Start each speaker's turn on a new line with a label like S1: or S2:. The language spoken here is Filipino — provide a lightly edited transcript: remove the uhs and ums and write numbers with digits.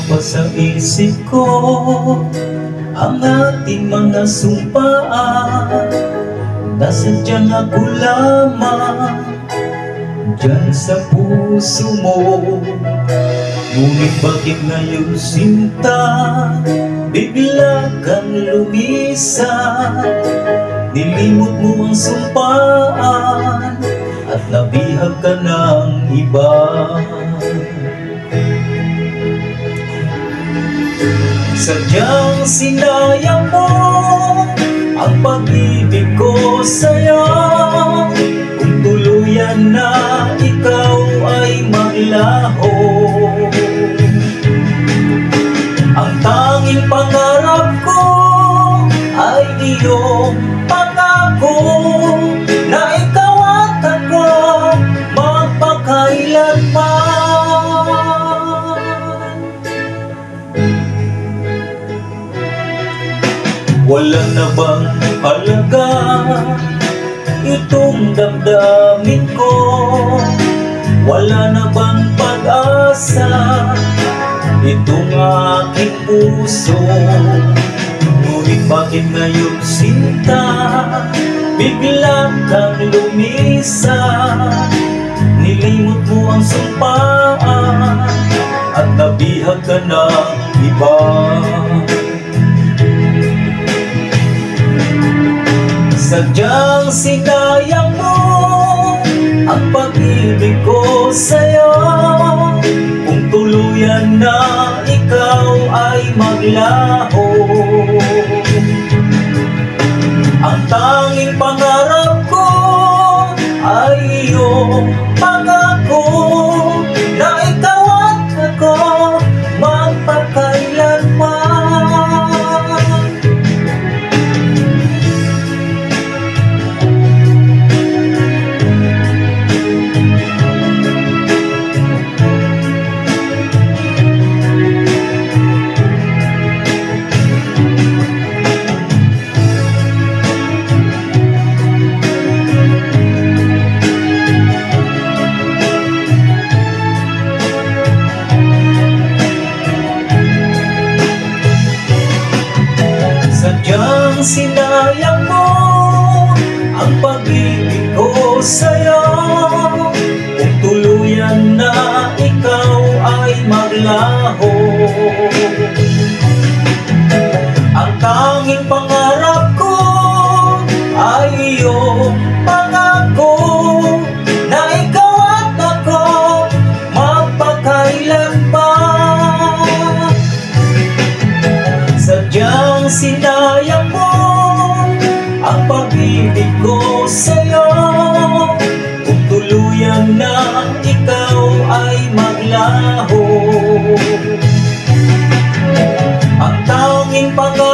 S1: pa sa isip ko ang ating mga sumpaan, na sadyang ako lamang dyan sa puso mo. Ngunit bakit ngayon, sinta, bigla kang lumisan? Nilimot mo ang sumpaan at nabihag ka ng iba. Sadyang sinayang mo ang pag-ibig ko sa'yo, kung tuluyan na ikaw ay maglaho. Ang tanging pangarap ko ay iyong pangako, na ikaw at ako magpakailanman. Wala na bang halaga itong damdamin ko? Wala na bang pag-asa itong aking puso? Ngunit bakit ngayon, sinta, bigla kang lumisan? Nilimot mo ang sumpaan at nabihag ka ng iba. Sadyang sinayang mo ang pag-ibig ko sa'yo, kung tuluyan na ikaw ay maglaho. Ang tanging pangarap ko ay iyong pangako, na ikaw at ako magpakailanman. Sadyang sinayang mo ang pag-ibig ko sa'yo, kung tuluyan na ikaw ay maglaho. Ang tanging pangarap ko ay iyong pangako, na ikaw at ako magpakailanman. Sadyang sinayang mo ang pag-ibig ko sa'yo, kung tuluyan na ikaw ay maglaho. Ang tanging pangarap